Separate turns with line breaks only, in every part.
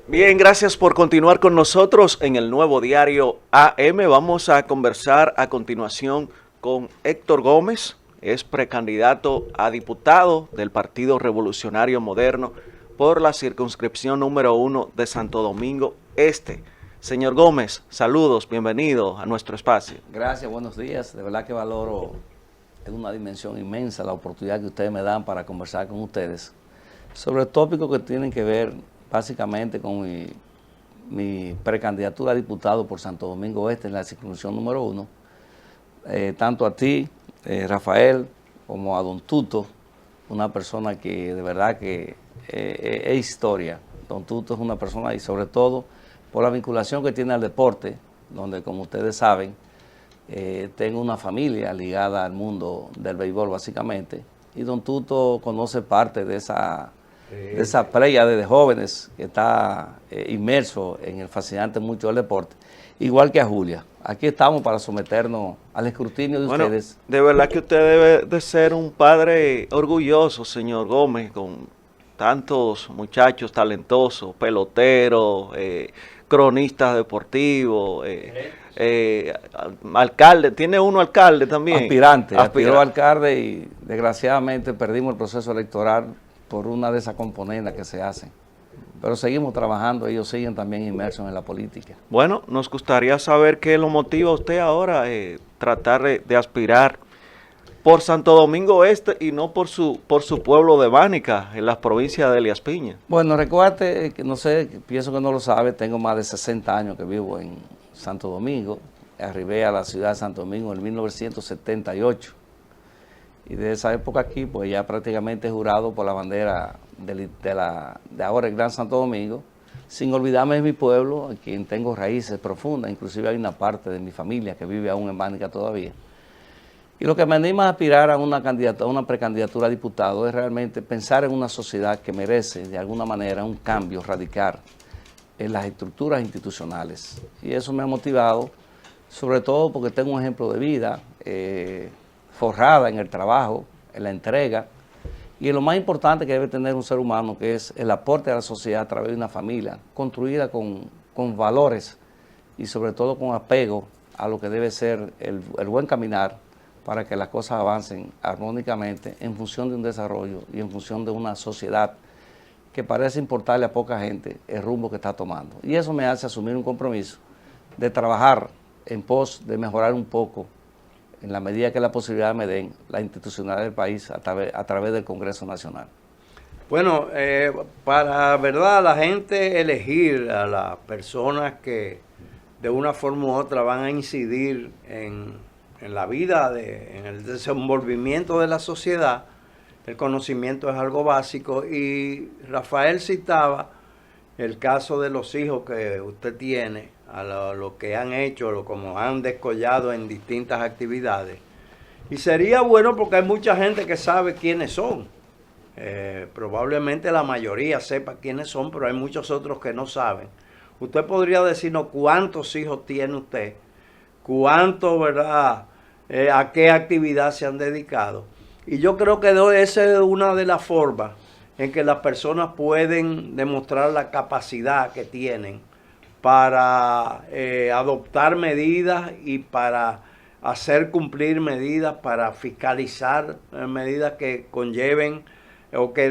Bien, gracias por continuar con nosotros en el nuevo diario AM. Vamos a conversar a continuación con Héctor Gómez, es precandidato a diputado del Partido Revolucionario Moderno por la circunscripción número 1 de Santo Domingo Este. Señor Gómez, saludos, bienvenido a nuestro espacio.
Gracias, buenos días. De verdad que valoro en una dimensión inmensa la oportunidad que ustedes me dan para conversar con ustedes sobre tópicos que tienen que ver básicamente con mi precandidatura a diputado por Santo Domingo Este en la circunscripción número 1. Tanto a ti, Rafael, como a Don Tuto, una persona que de verdad que es historia. Don Tuto es una persona, y sobre todo por la vinculación que tiene al deporte, donde, como ustedes saben, tengo una familia ligada al mundo del béisbol básicamente, y Don Tuto conoce parte de esa pléyade de jóvenes que está inmerso en el fascinante mundo del deporte, igual que a Julia. Aquí estamos para someternos al escrutinio de ustedes.
De verdad que usted debe de ser un padre orgulloso, señor Gómez, con tantos muchachos talentosos, peloteros, cronistas deportivos, alcalde, tiene uno alcalde también.
Aspiró a alcalde y desgraciadamente perdimos el proceso electoral por una de esas componendas que se hacen. Pero seguimos trabajando, ellos siguen también inmersos en la política.
Bueno, nos gustaría saber qué lo motiva a usted ahora tratar de aspirar por Santo Domingo Este y no por su pueblo de Bánica, en las provincias de Elías Piña.
Bueno, recuerde que no sé, pienso que no lo sabe, tengo más de 60 años que vivo en Santo Domingo. Arribé a la ciudad de Santo Domingo en 1978. Y de esa época aquí, pues ya prácticamente he jurado por la bandera de ahora el Gran Santo Domingo, sin olvidarme de mi pueblo, en quien tengo raíces profundas, inclusive hay una parte de mi familia que vive aún en Bánica todavía. Y lo que me anima a aspirar a una precandidatura a diputado es realmente pensar en una sociedad que merece de alguna manera un cambio radical en las estructuras institucionales. Y eso me ha motivado, sobre todo porque tengo un ejemplo de vida forrada en el trabajo, en la entrega, y en lo más importante que debe tener un ser humano, que es el aporte a la sociedad a través de una familia construida con valores y sobre todo con apego a lo que debe ser el buen caminar para que las cosas avancen armónicamente en función de un desarrollo y en función de una sociedad que parece importarle a poca gente el rumbo que está tomando. Y eso me hace asumir un compromiso de trabajar en pos de mejorar un poco, en la medida que la posibilidad me den, la institucionalidad del país a través del Congreso Nacional.
Bueno, para verdad la gente elegir a las personas que de una forma u otra van a incidir en la vida, en el desenvolvimiento de la sociedad, el conocimiento es algo básico. Y Rafael citaba el caso de los hijos que usted tiene, a lo que han hecho, como han descollado en distintas actividades. Y sería bueno porque hay mucha gente que sabe quiénes son. Probablemente la mayoría sepa quiénes son, pero hay muchos otros que no saben. Usted podría decirnos cuántos hijos tiene usted, cuánto, ¿verdad?, a qué actividad se han dedicado. Y yo creo que esa es una de las formas en que las personas pueden demostrar la capacidad que tienen para adoptar medidas y para hacer cumplir medidas, para fiscalizar medidas que conlleven o que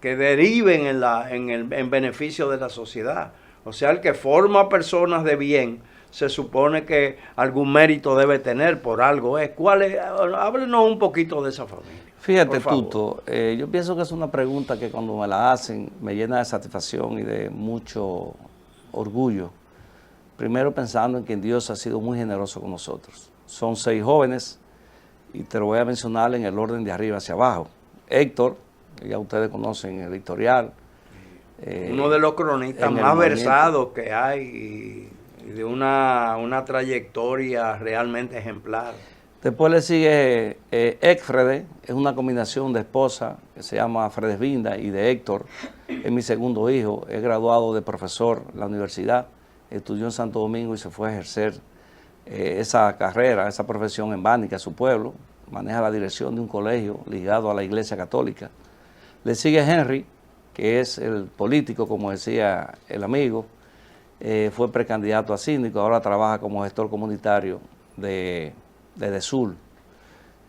deriven en beneficio de la sociedad. O sea, el que forma personas de bien, se supone que algún mérito debe tener, por algo es. Háblenos un poquito de esa familia.
Fíjate, Tuto, yo pienso que es una pregunta que cuando me la hacen me llena de satisfacción y de mucho orgullo. Primero pensando en que Dios ha sido muy generoso con nosotros. Son 6 jóvenes y te lo voy a mencionar en el orden de arriba hacia abajo. Héctor, que ya ustedes conocen el historial.
Uno de los cronistas más versados que hay y de una trayectoria realmente ejemplar.
Después le sigue Ekfrede, es una combinación de esposa que se llama Fredes Vinda y de Héctor, es mi segundo hijo, es graduado de profesor en la universidad, estudió en Santo Domingo y se fue a ejercer esa carrera, esa profesión en Bánica, su pueblo, maneja la dirección de un colegio ligado a la Iglesia Católica. Le sigue Henry, que es el político, como decía el amigo, fue precandidato a síndico, ahora trabaja como gestor comunitario de DESUR.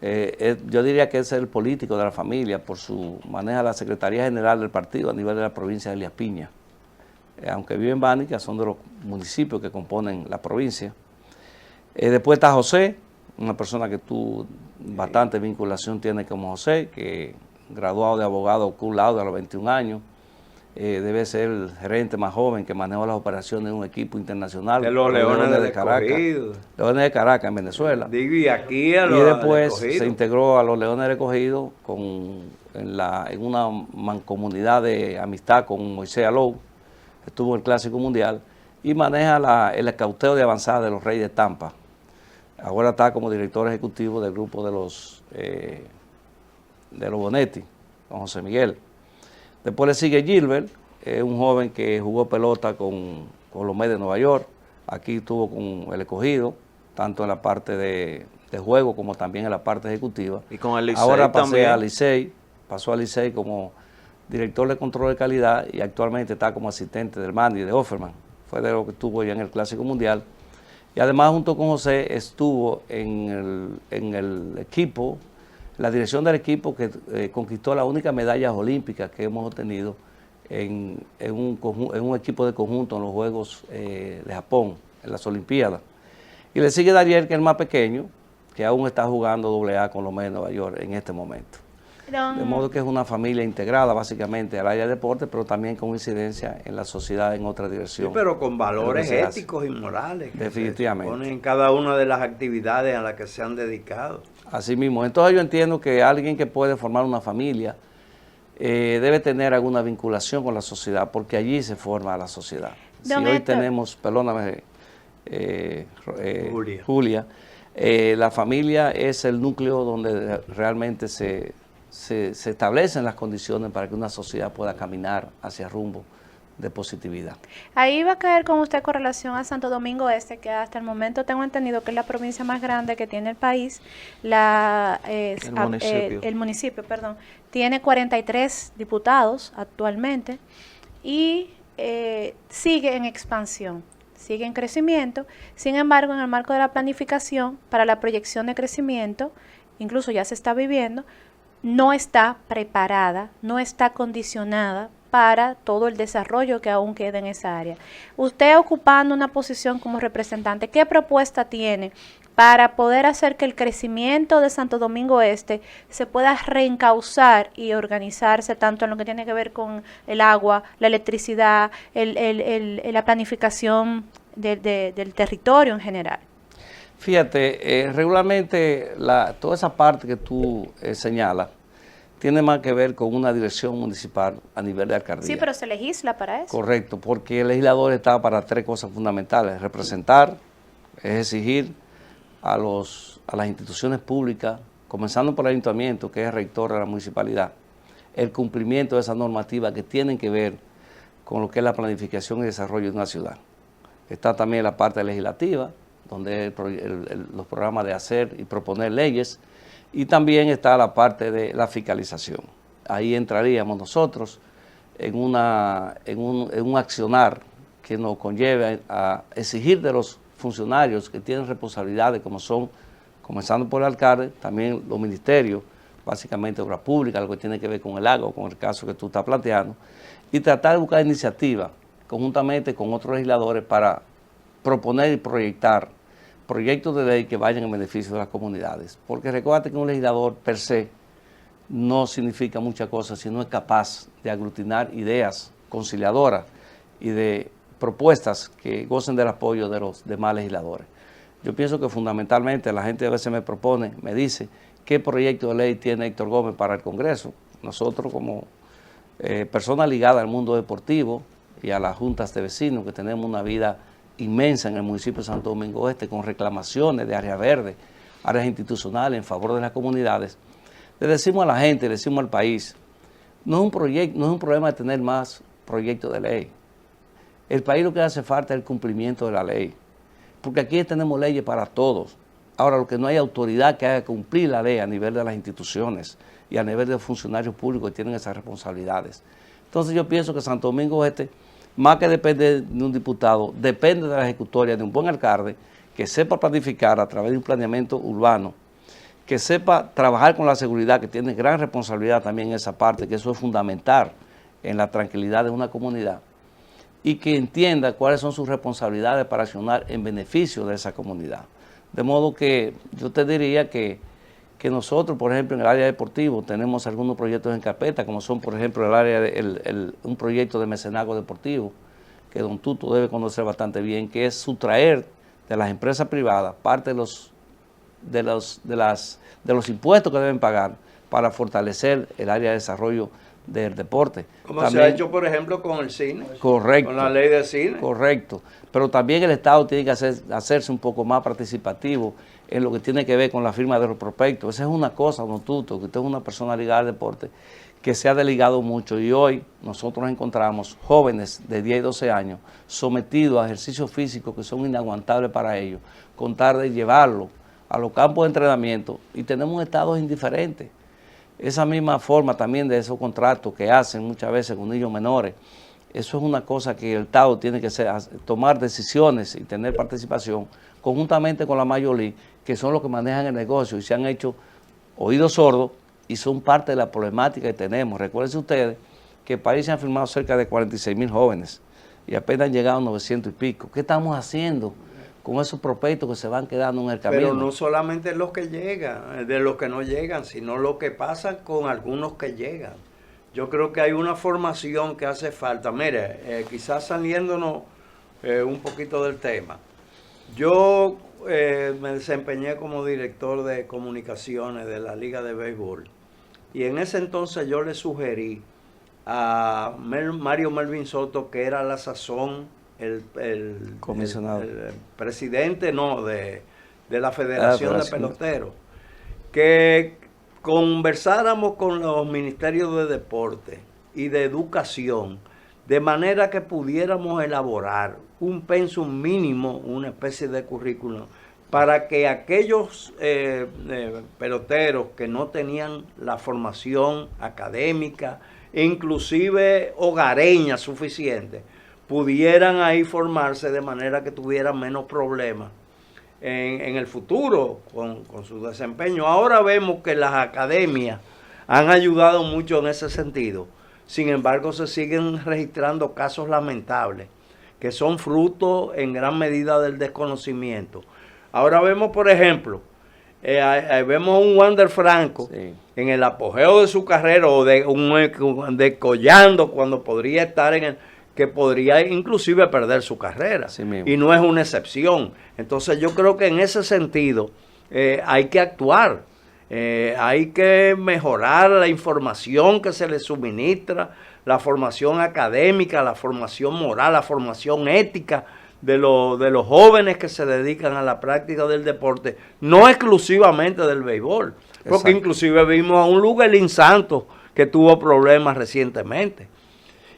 Yo diría que es el político de la familia por su maneja la Secretaría General del partido a nivel de la provincia de Elías Piña. Aunque vive en Bánica, son de los municipios que componen la provincia. Después está José, una persona que tú bastante vinculación tiene como José, que graduado de abogado cum laude a los 21 años. Debe ser el gerente más joven que manejó las operaciones de un equipo internacional.
De los Leones de
Caracas. Leones de Caracas, en Venezuela.
Y aquí a los
Y después se integró a los Leones del Escogido en una mancomunidad de amistad con Moisés Alou. Estuvo en el Clásico Mundial y maneja el escauteo de avanzada de los Reyes de Tampa. Ahora está como director ejecutivo del grupo de los Bonetti, con José Miguel. Después le sigue Gilbert, un joven que jugó pelota con los Mets de Nueva York. Aquí estuvo con el Escogido, tanto en la parte de juego como también en la parte ejecutiva.
Y con el Licey
ahora pasó a Licey como director de control de calidad y actualmente está como asistente del Mandy de Offerman. Fue de lo que estuvo ya en el Clásico Mundial. Y además junto con José estuvo en el equipo, la dirección del equipo que conquistó la única medalla olímpica que hemos obtenido en un equipo de conjunto en los Juegos de Japón, en las Olimpiadas. Y le sigue Dariel, que es el más pequeño, que aún está jugando AA con los Mets de Nueva York en este momento. De modo que es una familia integrada básicamente al área de deporte, pero también con incidencia en la sociedad en otra dirección.
Sí, pero con valores éticos y morales.
Definitivamente.
Que se ponen en cada una de las actividades a las que se han dedicado.
Así mismo. Entonces yo entiendo que alguien que puede formar una familia debe tener alguna vinculación con la sociedad, porque allí se forma la sociedad. Si hoy tenemos, perdóname, Julia, la familia es el núcleo donde realmente se establecen las condiciones para que una sociedad pueda caminar hacia rumbo de positividad.
Ahí va a caer con usted con relación a Santo Domingo Este, que hasta el momento tengo entendido que es la provincia más grande que tiene el país. El municipio, tiene 43 diputados actualmente y sigue en expansión, sigue en crecimiento. Sin embargo, en el marco de la planificación para la proyección de crecimiento, incluso ya se está viviendo, no está preparada, no está condicionada para todo el desarrollo que aún queda en esa área. Usted ocupando una posición como representante, ¿qué propuesta tiene para poder hacer que el crecimiento de Santo Domingo Este se pueda reencauzar y organizarse tanto en lo que tiene que ver con el agua, la electricidad, la planificación del territorio en general?
Fíjate, regularmente toda esa parte que tú señalas tiene más que ver con una dirección municipal a nivel de alcaldía.
Sí, pero se legisla para eso.
Correcto, porque el legislador está para tres cosas fundamentales: representar, es exigir a las instituciones públicas, comenzando por el ayuntamiento, que es el rector de la municipalidad, el cumplimiento de esas normativas que tienen que ver con lo que es la planificación y desarrollo de una ciudad. Está también la parte legislativa, donde los programas de hacer y proponer leyes, y también está la parte de la fiscalización. Ahí entraríamos nosotros en un accionar que nos conlleve a exigir de los funcionarios que tienen responsabilidades, como son, comenzando por el alcalde, también los ministerios, básicamente obra pública, lo que tiene que ver con el agua, con el caso que tú estás planteando, y tratar de buscar iniciativas conjuntamente con otros legisladores para proponer y proyectar proyectos de ley que vayan en beneficio de las comunidades. Porque recuerda que un legislador per se no significa muchas cosas si no es capaz de aglutinar ideas conciliadoras y de propuestas que gocen del apoyo de los demás legisladores. Yo pienso que fundamentalmente la gente a veces me dice, ¿qué proyecto de ley tiene Héctor Gómez para el Congreso? Nosotros como personas ligadas al mundo deportivo y a las juntas de vecinos, que tenemos una vida inmensa en el municipio de Santo Domingo Este, con reclamaciones de área verde, áreas institucionales en favor de las comunidades, le decimos a la gente, le decimos al país, no es un problema de tener más proyectos de ley. El país lo que hace falta es el cumplimiento de la ley, porque aquí tenemos leyes para todos. Ahora, lo que no hay autoridad que haga cumplir la ley a nivel de las instituciones y a nivel de los funcionarios públicos que tienen esas responsabilidades. Entonces yo pienso que Santo Domingo Este, más que depende de un diputado, depende de la ejecutoria de un buen alcalde que sepa planificar a través de un planeamiento urbano, que sepa trabajar con la seguridad, que tiene gran responsabilidad también en esa parte, que eso es fundamental en la tranquilidad de una comunidad, y que entienda cuáles son sus responsabilidades para accionar en beneficio de esa comunidad. De modo que yo te diría que nosotros, por ejemplo, en el área deportiva tenemos algunos proyectos en carpeta, como son, por ejemplo, el área un proyecto de mecenazgo deportivo, que don Tuto debe conocer bastante bien, que es sustraer de las empresas privadas parte de los impuestos que deben pagar para fortalecer el área de desarrollo del deporte.
Como
también,
se ha hecho, por ejemplo, con el cine.
Correcto.
Con la ley de cine.
Correcto. Pero también el Estado tiene que hacerse un poco más participativo en lo que tiene que ver con la firma de los prospectos. Esa es una cosa, don Tuto, que usted es una persona ligada al deporte, que se ha delegado mucho, y hoy nosotros encontramos jóvenes de 10 y 12 años sometidos a ejercicios físicos que son inaguantables para ellos, con tal de llevarlo a los campos de entrenamiento, y tenemos estados indiferentes. Esa misma forma también de esos contratos que hacen muchas veces con niños menores, eso es una cosa que el Estado tiene que tomar decisiones y tener participación conjuntamente con la Major League, que son los que manejan el negocio y se han hecho oídos sordos y son parte de la problemática que tenemos. Recuérdense ustedes que el país se han firmado cerca de 46,000 jóvenes y apenas han llegado a 900 y pico. ¿Qué estamos haciendo con esos prospectos que se van quedando en el camino?
Pero no solamente los que llegan, de los que no llegan, sino lo que pasa con algunos que llegan. Yo creo que hay una formación que hace falta. Mire, quizás saliéndonos un poquito del tema. Yo me desempeñé como director de comunicaciones de la Liga de Béisbol. Y en ese entonces yo le sugerí a Mario Melvin Soto, que era a la sazón el
comisionado,
el presidente de la Federación de Peloteros, que conversáramos con los ministerios de deporte y de educación, de manera que pudiéramos elaborar un pensum mínimo, una especie de currículum, para que aquellos peloteros que no tenían la formación académica, inclusive hogareña suficiente, pudieran ahí formarse de manera que tuvieran menos problemas en el futuro con su desempeño. Ahora vemos que las academias han ayudado mucho en ese sentido. Sin embargo, se siguen registrando casos lamentables que son fruto en gran medida del desconocimiento. Ahora vemos, por ejemplo, vemos un Wander Franco, sí, en el apogeo de su carrera, o decollando cuando podría estar que podría inclusive perder su carrera, sí, y no es una excepción. Entonces yo creo que en ese sentido hay que actuar, hay que mejorar la información que se les suministra, la formación académica, la formación moral, la formación ética de los jóvenes que se dedican a la práctica del deporte, no exclusivamente del béisbol, porque exacto, inclusive vimos a un Luguelín Santos que tuvo problemas recientemente.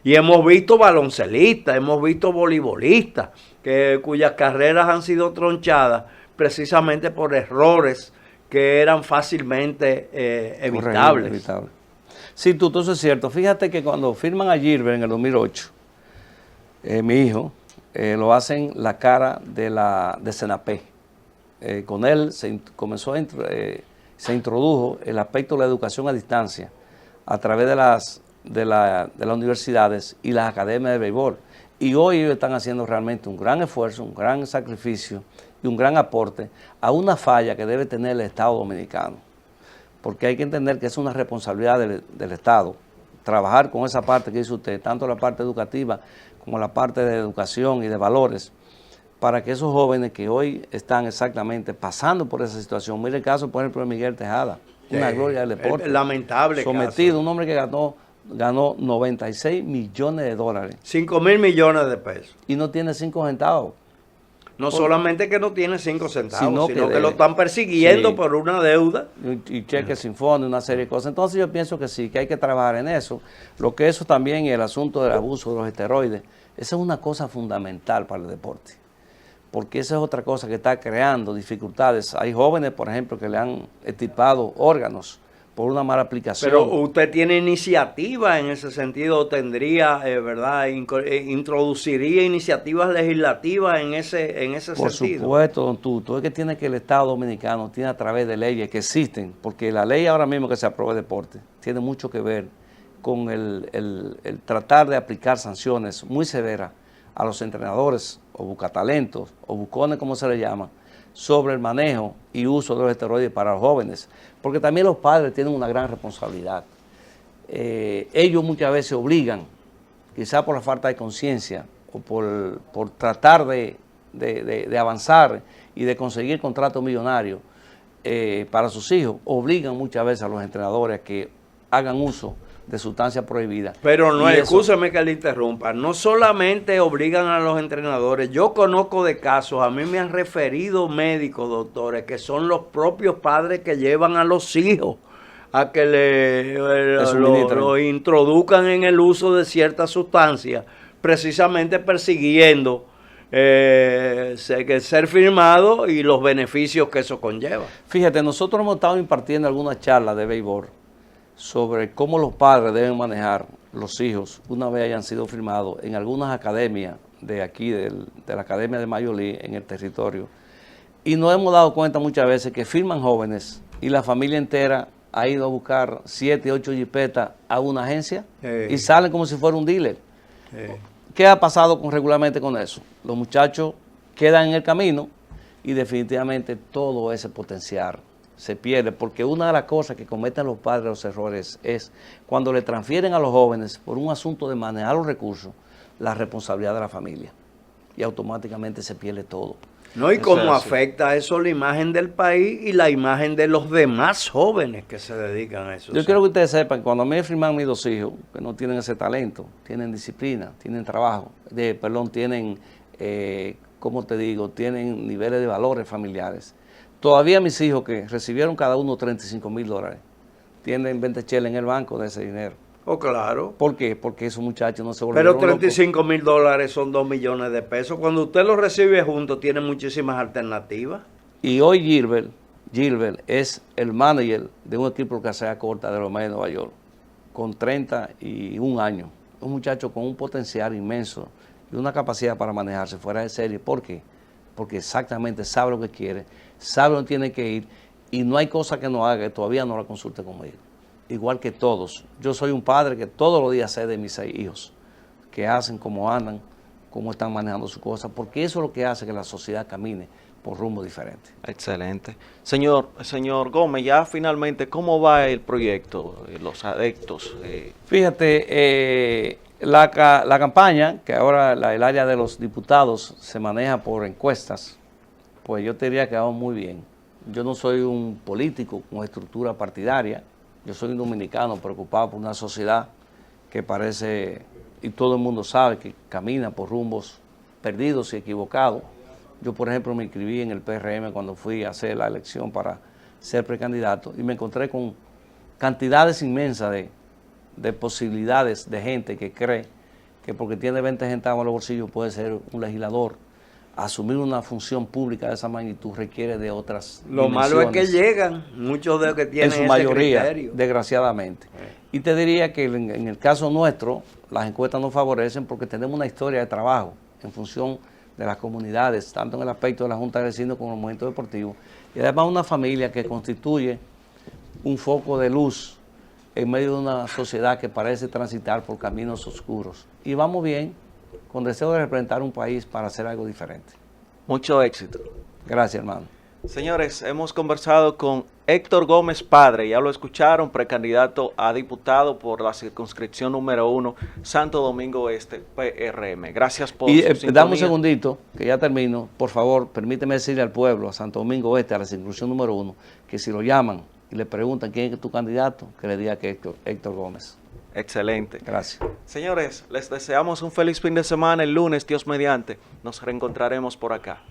Y hemos visto baloncelistas, hemos visto voleibolistas, cuyas carreras han sido tronchadas precisamente por errores que eran fácilmente evitables.
Evitable. Sí, Tuto, eso es cierto. Fíjate que cuando firman a Gilbert en el 2008, mi hijo, lo hacen la cara de Senapé. Con él se introdujo el aspecto de la educación a distancia a través de las universidades y las academias de béisbol. Y hoy ellos están haciendo realmente un gran esfuerzo, un gran sacrificio y un gran aporte a una falla que debe tener el Estado dominicano. Porque hay que entender que es una responsabilidad del Estado trabajar con esa parte que dice usted, tanto la parte educativa como la parte de educación y de valores, para que esos jóvenes que hoy están exactamente pasando por esa situación, mire el caso, por ejemplo, de Miguel Tejada, una gloria del deporte.
Lamentable
sometido,
caso.
Un hombre que ganó 96 millones de dólares.
5,000 millones de pesos.
Y no tiene 5 centavos.
No solamente que no tiene 5 centavos, sino que lo están persiguiendo, sí, por una deuda.
Y cheques sin fondo, una serie de cosas. Entonces yo pienso que sí, que hay que trabajar en eso. Lo que eso también y el asunto del abuso de los esteroides, esa es una cosa fundamental para el deporte. Porque esa es otra cosa que está creando dificultades. Hay jóvenes, por ejemplo, que le han extirpado órganos por una mala aplicación.
Pero usted tiene iniciativa en ese sentido, tendría, ¿verdad? Introduciría iniciativas legislativas en ese
Por
sentido.
supuesto, don Tuto, es que tiene que el Estado Dominicano tiene a través de leyes que existen, porque la ley ahora mismo que se aprueba de deporte tiene mucho que ver con el tratar de aplicar sanciones muy severas a los entrenadores o buscatalentos o bucones, como se le llama, sobre el manejo y uso de los esteroides para los jóvenes, porque también los padres tienen una gran responsabilidad. Ellos muchas veces obligan, quizá por la falta de conciencia o por tratar de avanzar y de conseguir contratos millonarios para sus hijos, obligan muchas veces a los entrenadores a que hagan uso de sustancias prohibidas.
Pero no,
Y eso-
excúseme que le interrumpa, no solamente obligan a los entrenadores, yo conozco de casos, a mí me han referido médicos, doctores, que son los propios padres que llevan a los hijos a que lo introduzcan en el uso de ciertas sustancias, precisamente persiguiendo ser firmado y los beneficios que eso conlleva.
Fíjate, nosotros hemos estado impartiendo algunas charlas de béisbol sobre cómo los padres deben manejar los hijos una vez hayan sido firmados en algunas academias de aquí, de la Academia de Major League en el territorio. Y nos hemos dado cuenta muchas veces que firman jóvenes y la familia entera ha ido a buscar 7, 8 jipetas a una agencia y salen como si fuera un dealer. ¿Qué ha pasado regularmente con eso? Los muchachos quedan en el camino y definitivamente todo ese potencial se pierde, porque una de las cosas que cometen los padres, los errores, es cuando le transfieren a los jóvenes por un asunto de manejar los recursos, la responsabilidad de la familia. Y automáticamente se pierde todo.
No, y
Eso
cómo
es así.
afecta eso la imagen del país y la imagen de los demás jóvenes que se dedican a eso.
Yo quiero que ustedes sepan que cuando a mí me firman mis 2 hijos, que no tienen ese talento, tienen disciplina, tienen trabajo, tienen, ¿cómo te digo? Tienen niveles de valores familiares. Todavía mis hijos, que recibieron cada uno $35,000, tienen 20 cheles en el banco de ese dinero.
Oh, claro.
¿Por qué? Porque esos muchachos no se
Pero
volvieron locos.
$35,000 son 2 millones de pesos. Cuando usted los recibe juntos, tiene muchísimas alternativas.
Y hoy Gilbert es el manager de un equipo que se corta de los Mets de Nueva York, con 31 años. Un muchacho con un potencial inmenso y una capacidad para manejarse fuera de serie. ¿Por qué? Porque exactamente sabe lo que quiere, sabe dónde tiene que ir y no hay cosa que no haga que todavía no la consulte conmigo. Igual que todos. Yo soy un padre que todos los días sé de mis 6 hijos, que hacen, cómo andan, cómo están manejando sus cosas, porque eso es lo que hace que la sociedad camine por rumbo diferente.
Excelente. Señor Gómez, ya finalmente, ¿cómo va el proyecto, los adeptos?
Fíjate, la campaña, que ahora el área de los diputados se maneja por encuestas, pues yo te diría que vamos muy bien. Yo no soy un político con estructura partidaria, yo soy un dominicano preocupado por una sociedad que parece, y todo el mundo sabe, que camina por rumbos perdidos y equivocados. Yo, por ejemplo, me inscribí en el PRM cuando fui a hacer la elección para ser precandidato y me encontré con cantidades inmensas de posibilidades de gente que cree que porque tiene 20 centavos en los bolsillos puede ser un legislador. Asumir una función pública de esa magnitud requiere de otras
Lo malo es que
dimensiones.
llegan muchos de los que tienen
En su
ese
mayoría,
criterio.
desgraciadamente. Y te diría que en el caso nuestro, las encuestas nos favorecen porque tenemos una historia de trabajo en función de las comunidades, tanto en el aspecto de la Junta de Vecinos como en el movimiento deportivo. Y además una familia que constituye un foco de luz en medio de una sociedad que parece transitar por caminos oscuros. Y vamos bien, con deseo de representar un país para hacer algo diferente.
Mucho éxito.
Gracias, hermano.
Señores, hemos conversado con Héctor Gómez Padre, ya lo escucharon, precandidato a diputado por la circunscripción número 1, Santo Domingo Este, PRM. Gracias por
Y
su
dame
sintonía.
un segundito, que ya termino. Por favor, permíteme decirle al pueblo, a Santo Domingo Este, a la circunscripción número 1, que si lo llaman y le preguntan quién es tu candidato, que le diga que Héctor Gómez.
Excelente.
Gracias.
Señores, les deseamos un feliz fin de semana. El lunes, Dios mediante, nos reencontraremos por acá.